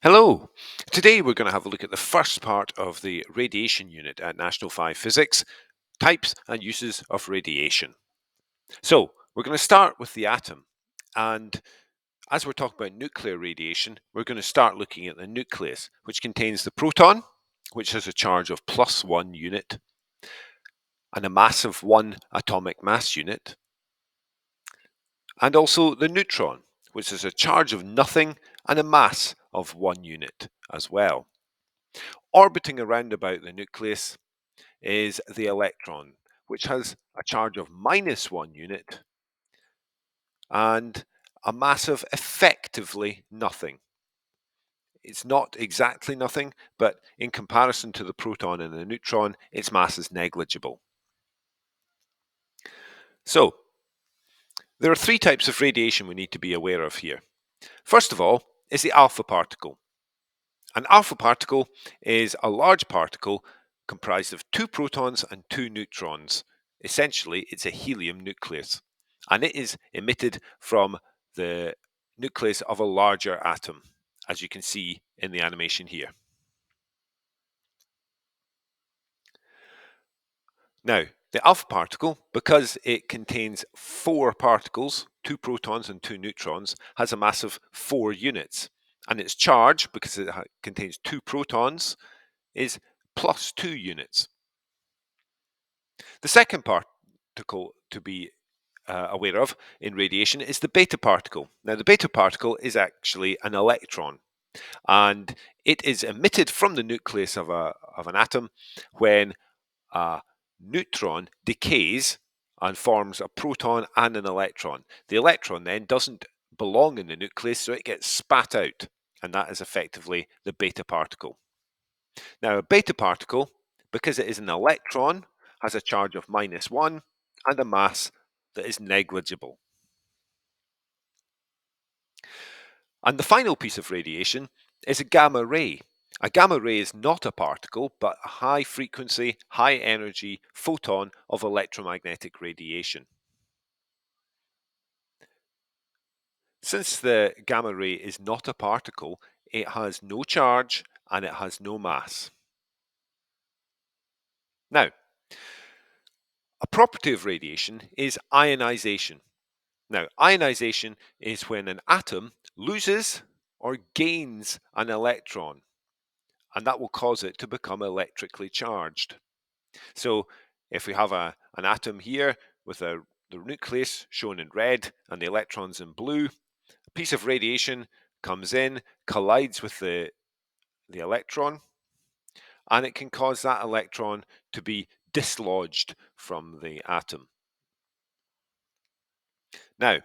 Hello. Today we're going to have a look at the first part of the radiation unit at National 5 Physics, types and uses of radiation. So we're going to start with the atom. And as we're talking about nuclear radiation, we're going to start looking at the nucleus, which contains the proton, which has a charge of +1 unit, and a mass of 1 atomic mass unit, and also the neutron, which has a charge of nothing and a mass of 1 unit as well. Orbiting around about the nucleus is the electron, which has a charge of -1 unit and a mass of effectively nothing. It's not exactly nothing, but in comparison to the proton and the neutron, its mass is negligible. So, there are three types of radiation we need to be aware of here. First of all is the alpha particle. An alpha particle is a large particle comprised of two protons and two neutrons. Essentially, it's a helium nucleus, and it is emitted from the nucleus of a larger atom, as you can see in the animation here. Now, the alpha particle, because it contains four particles, two protons and two neutrons, has a mass of 4 units, and its charge, because it contains two protons, is +2 units. The second particle to be aware of in radiation is the beta particle. Now, the beta particle is actually an electron, and it is emitted from the nucleus of an atom when a neutron decays and forms a proton and an electron. The electron then doesn't belong in the nucleus, so it gets spat out, and that is effectively the beta particle. Now, a beta particle, because it is an electron, has a charge of -1 and a mass that is negligible. And the final piece of radiation is a gamma ray. A gamma ray is not a particle, but a high frequency, high energy photon of electromagnetic radiation. Since the gamma ray is not a particle, it has no charge and it has no mass. Now, a property of radiation is ionization. Now, ionization is when an atom loses or gains an electron, and that will cause it to become electrically charged. So, if we have an atom here with the nucleus shown in red and the electrons in blue, a piece of radiation comes in, collides with the electron, and it can cause that electron to be dislodged from the atom. Now,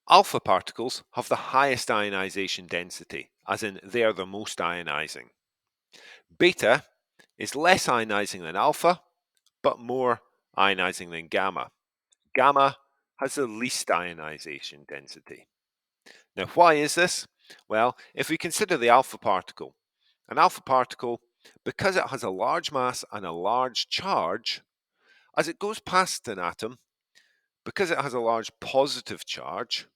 alpha particles have the highest ionization density, as in they are the most ionizing. Beta is less ionizing than alpha, but more ionizing than gamma. Gamma has the least ionization density. Now, why is this? Well, if we consider the alpha particle, an alpha particle, because it has a large mass and a large charge, as it goes past an atom, because it has a large positive charge,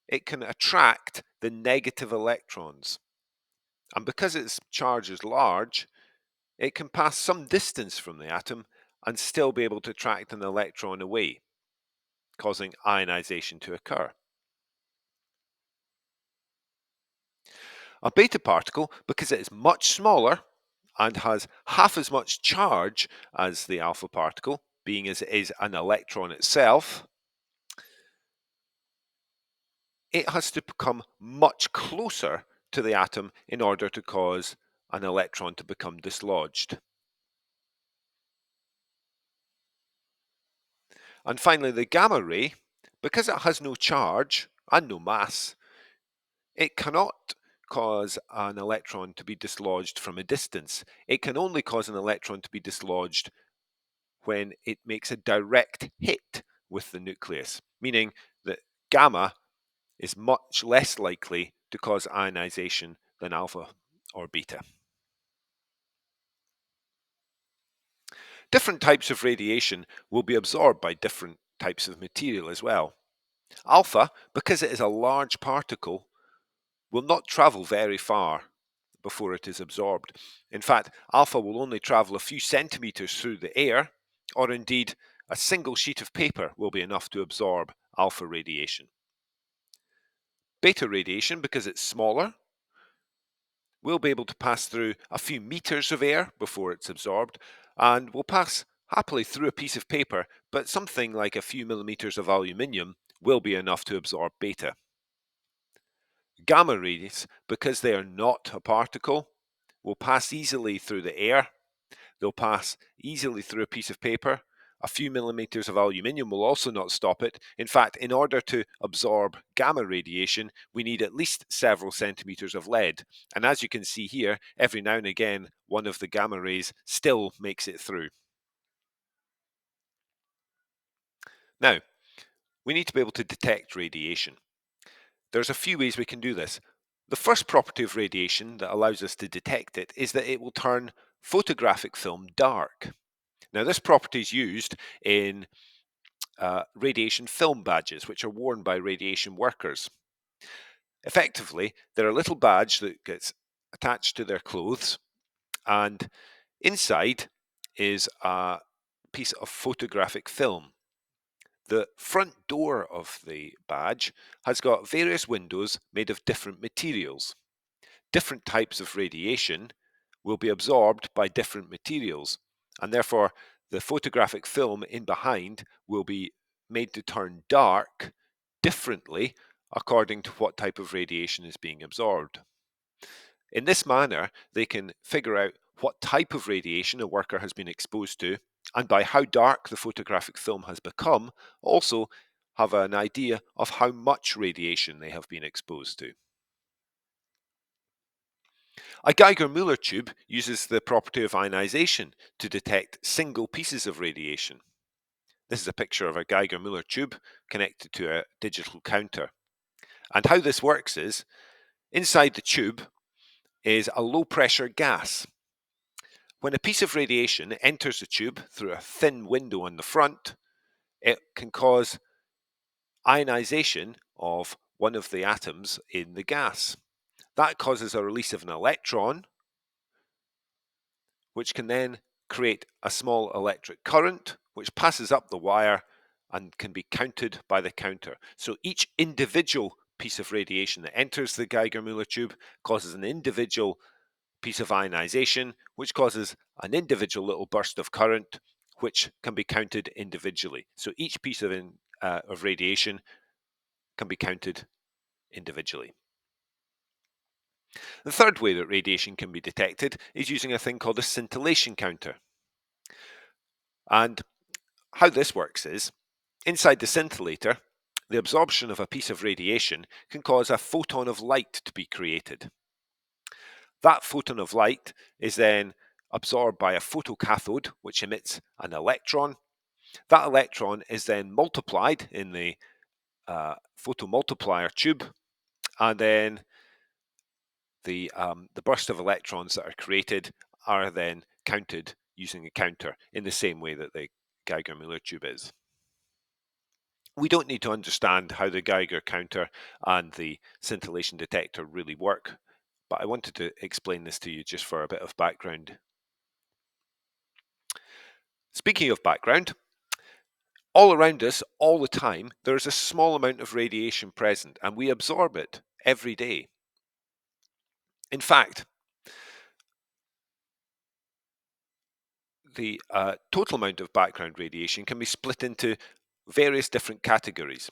it can attract the negative electrons. And because its charge is large, it can pass some distance from the atom and still be able to attract an electron away, causing ionization to occur. A beta particle, because it is much smaller and has half as much charge as the alpha particle, being as it is an electron itself, it has to become much closer to the atom in order to cause an electron to become dislodged. And finally, the gamma ray, because it has no charge and no mass, it cannot cause an electron to be dislodged from a distance. It can only cause an electron to be dislodged when it makes a direct hit with the nucleus, meaning that gamma is much less likely to cause ionization than alpha or beta. Different types of radiation will be absorbed by different types of material as well. Alpha, because it is a large particle, will not travel very far before it is absorbed. In fact, alpha will only travel a few centimeters through the air, or indeed a single sheet of paper will be enough to absorb alpha radiation. Beta radiation, because it's smaller, will be able to pass through a few meters of air before it's absorbed, and will pass happily through a piece of paper, but something like a few millimeters of aluminium will be enough to absorb beta. Gamma rays, because they are not a particle, will pass easily through the air. They'll pass easily through a piece of paper. A few millimeters of aluminium will also not stop it. In fact, in order to absorb gamma radiation, we need at least several centimeters of lead. And as you can see here, every now and again, one of the gamma rays still makes it through. Now, we need to be able to detect radiation. There's a few ways we can do this. The first property of radiation that allows us to detect it is that it will turn photographic film dark. Now, this property is used in radiation film badges, which are worn by radiation workers. Effectively, they're a little badge that gets attached to their clothes, and inside is a piece of photographic film. The front door of the badge has got various windows made of different materials. Different types of radiation will be absorbed by different materials, and therefore the photographic film in behind will be made to turn dark differently according to what type of radiation is being absorbed. In this manner, they can figure out what type of radiation a worker has been exposed to, and by how dark the photographic film has become, also have an idea of how much radiation they have been exposed to. A GeigerMuller tube uses the property of ionization to detect single pieces of radiation. This is a picture of a GeigerMuller tube connected to a digital counter. And how this works is, inside the tube is a low pressure gas. When a piece of radiation enters the tube through a thin window on the front, it can cause ionization of one of the atoms in the gas. That causes a release of an electron, which can then create a small electric current, which passes up the wire and can be counted by the counter. So each individual piece of radiation that enters the GeigerMuller tube causes an individual piece of ionization, which causes an individual little burst of current, which can be counted individually. So each piece of radiation can be counted individually. The third way that radiation can be detected is using a thing called a scintillation counter. And how this works is, inside the scintillator, the absorption of a piece of radiation can cause a photon of light to be created. That photon of light is then absorbed by a photocathode, which emits an electron. That electron is then multiplied in the photomultiplier tube, and then the burst of electrons that are created are then counted using a counter in the same way that the GeigerMuller tube is. We don't need to understand how the Geiger counter and the scintillation detector really work, but I wanted to explain this to you just for a bit of background. Speaking of background, all around us, all the time, there is a small amount of radiation present, and we absorb it every day. In fact, the total amount of background radiation can be split into various different categories.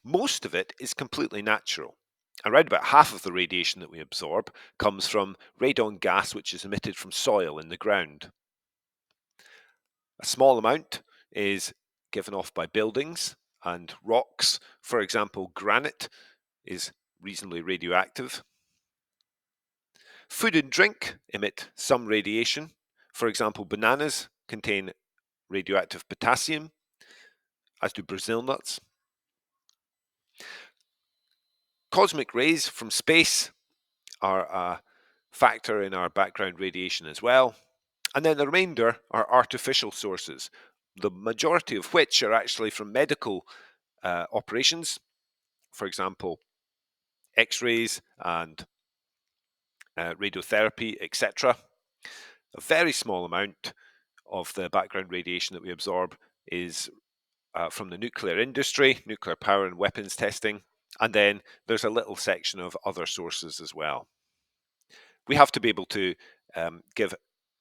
Most of it is completely natural. Around about half of the radiation that we absorb comes from radon gas, which is emitted from soil in the ground. A small amount is given off by buildings and rocks. For example, granite is reasonably radioactive. Food and drink emit some radiation. For example, bananas contain radioactive potassium, as do Brazil nuts. Cosmic rays from space are a factor in our background radiation as well. And then the remainder are artificial sources, the majority of which are actually from medical operations. For example, X-rays and radiotherapy, etc. A very small amount of the background radiation that we absorb is from the nuclear industry, nuclear power and weapons testing, and then there's a little section of other sources as well. We have to be able to give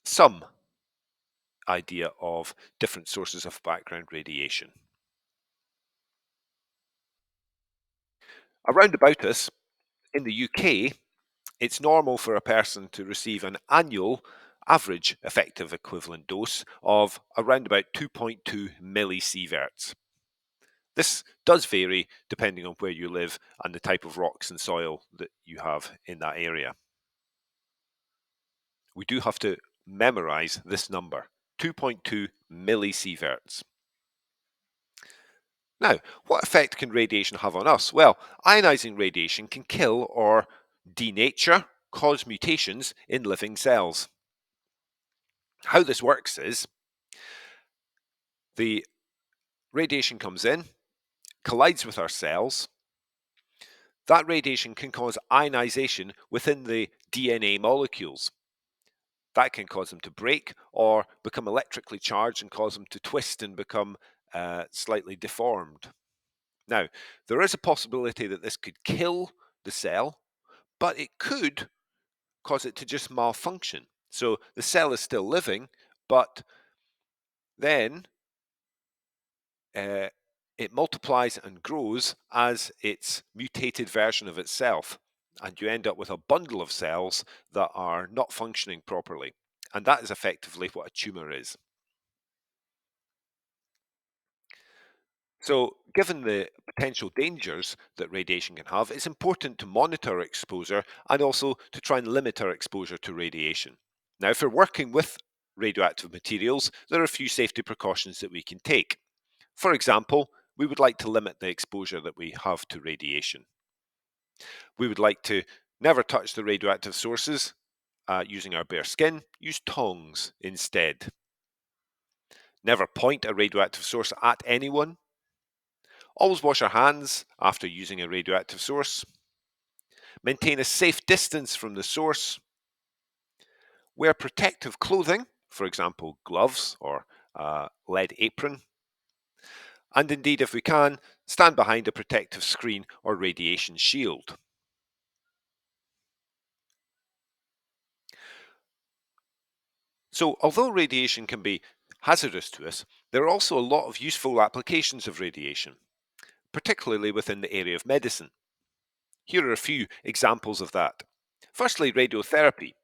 some idea of different sources of background radiation. Around about us, in the UK, it's normal for a person to receive an annual average effective equivalent dose of around about 2.2 millisieverts. This does vary depending on where you live and the type of rocks and soil that you have in that area. We do have to memorize this number, 2.2 millisieverts. Now, what effect can radiation have on us? Well, ionizing radiation can kill or denature, cause mutations in living cells. How this works is the radiation comes in, collides with our cells. That radiation can cause ionization within the DNA molecules. That can cause them to break or become electrically charged and cause them to twist and become slightly deformed. Now, there is a possibility that this could kill the cell, but it could cause it to just malfunction. So the cell is still living, but then it multiplies and grows as its mutated version of itself. And you end up with a bundle of cells that are not functioning properly. And that is effectively what a tumor is. So, given the potential dangers that radiation can have, it's important to monitor our exposure and also to try and limit our exposure to radiation. Now, if we're working with radioactive materials, there are a few safety precautions that we can take. For example, we would like to limit the exposure that we have to radiation. We would like to never touch the radioactive sources using our bare skin. Use tongs instead. Never point a radioactive source at anyone. Always wash our hands after using a radioactive source. Maintain a safe distance from the source. Wear protective clothing, for example, gloves or a lead apron. And indeed, if we can, stand behind a protective screen or radiation shield. So, although radiation can be hazardous to us, there are also a lot of useful applications of radiation, particularly within the area of medicine. Here are a few examples of that. Firstly, radiotherapy.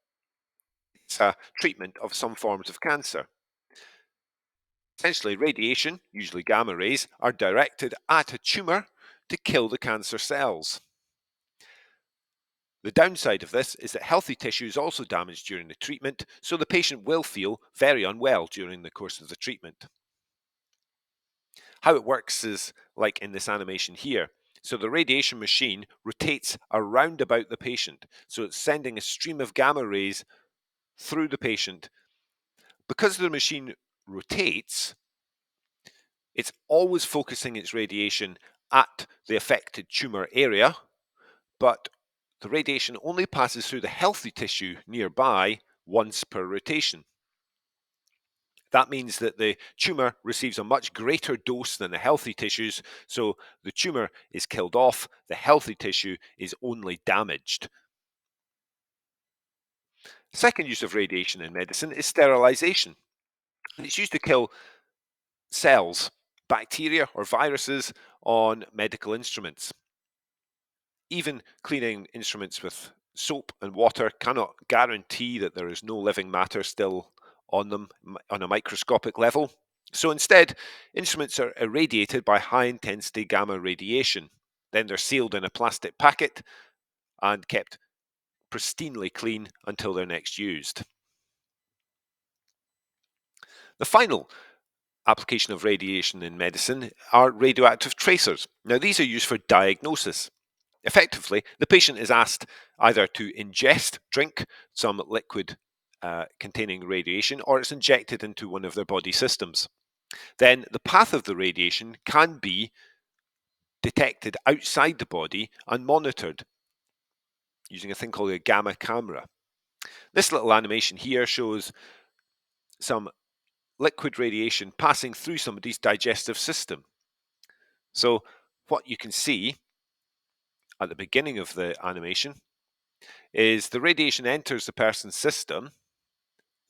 It's a treatment of some forms of cancer. Essentially, radiation, usually gamma rays, are directed at a tumour to kill the cancer cells. The downside of this is that healthy tissue is also damaged during the treatment, so the patient will feel very unwell during the course of the treatment. How it works is like in this animation here. So the radiation machine rotates around about the patient. So it's sending a stream of gamma rays through the patient. Because the machine rotates, it's always focusing its radiation at the affected tumor area, but the radiation only passes through the healthy tissue nearby once per rotation. That means that the tumor receives a much greater dose than the healthy tissues, so the tumor is killed off, the healthy tissue is only damaged. Second use of radiation in medicine is sterilization. And it's used to kill cells, bacteria or viruses on medical instruments. Even cleaning instruments with soap and water cannot guarantee that there is no living matter still on them on a microscopic level. So instead, instruments are irradiated by high intensity gamma radiation. Then they're sealed in a plastic packet and kept pristinely clean until they're next used. The final application of radiation in medicine are radioactive tracers. Now, these are used for diagnosis. Effectively, the patient is asked either to ingest, drink some liquid containing radiation, or it's injected into one of their body systems. Then the path of the radiation can be detected outside the body and monitored. using a thing called a gamma camera. This little animation here shows some liquid radiation passing through somebody's digestive system. So what you can see at the beginning of the animation is the radiation enters the person's system,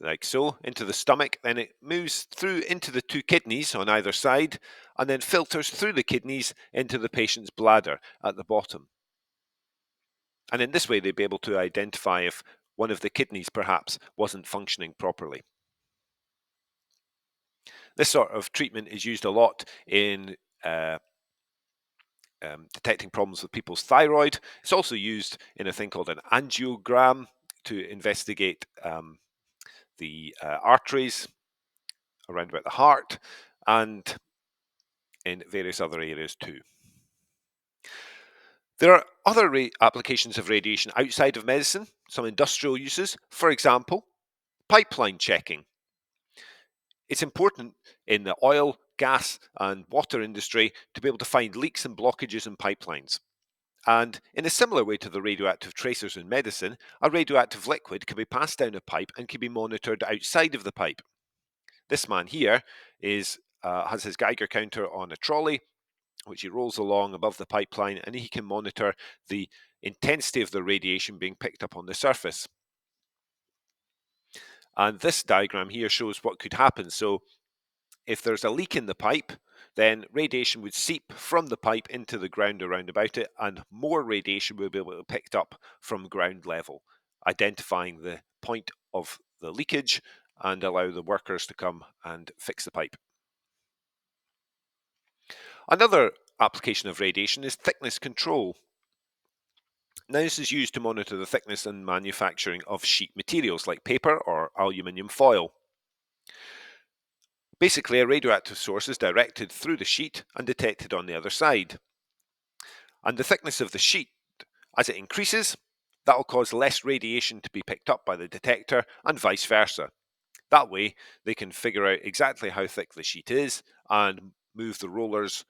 like so, into the stomach, then it moves through into the two kidneys on either side, and then filters through the kidneys into the patient's bladder at the bottom. And in this way, they'd be able to identify if one of the kidneys perhaps wasn't functioning properly. This sort of treatment is used a lot in detecting problems with people's thyroid. It's also used in a thing called an angiogram to investigate the arteries around about the heart, and in various other areas too. There are other applications of radiation outside of medicine, some industrial uses. For example, pipeline checking. It's important in the oil, gas, and water industry to be able to find leaks and blockages in pipelines. And in a similar way to the radioactive tracers in medicine, a radioactive liquid can be passed down a pipe and can be monitored outside of the pipe. This man here has his Geiger counter on a trolley, which he rolls along above the pipeline, and he can monitor the intensity of the radiation being picked up on the surface. And this diagram here shows what could happen. So if there's a leak in the pipe, then radiation would seep from the pipe into the ground around about it, and more radiation will be able to be picked up from ground level, identifying the point of the leakage and allow the workers to come and fix the pipe. Another application of radiation is thickness control. Now, this is used to monitor the thickness and manufacturing of sheet materials like paper or aluminium foil. Basically, a radioactive source is directed through the sheet and detected on the other side. And the thickness of the sheet, as it increases, that will cause less radiation to be picked up by the detector and vice versa. That way, they can figure out exactly how thick the sheet is and move the rollers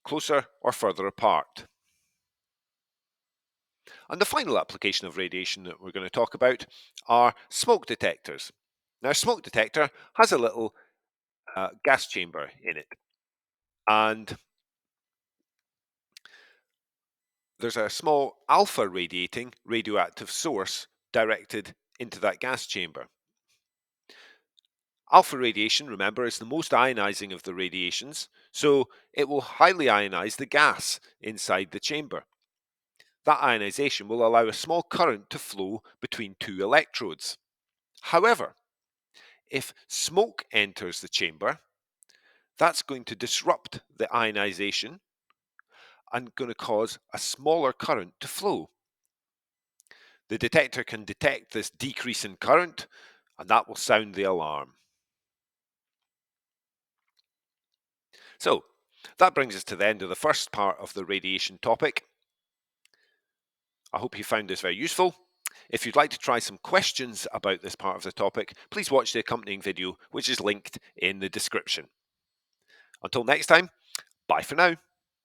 closer or further apart. And the final application of radiation that we're going to talk about are smoke detectors. Now, a smoke detector has a little gas chamber in it, and there's a small alpha radiating radioactive source directed into that gas chamber. Alpha radiation, remember, is the most ionizing of the radiations, so it will highly ionize the gas inside the chamber. That ionization will allow a small current to flow between two electrodes. However, if smoke enters the chamber, that's going to disrupt the ionization and going to cause a smaller current to flow. The detector can detect this decrease in current, and that will sound the alarm. So, that brings us to the end of the first part of the radiation topic. I hope you found this very useful. If you'd like to try some questions about this part of the topic, please watch the accompanying video, which is linked in the description. Until next time, bye for now.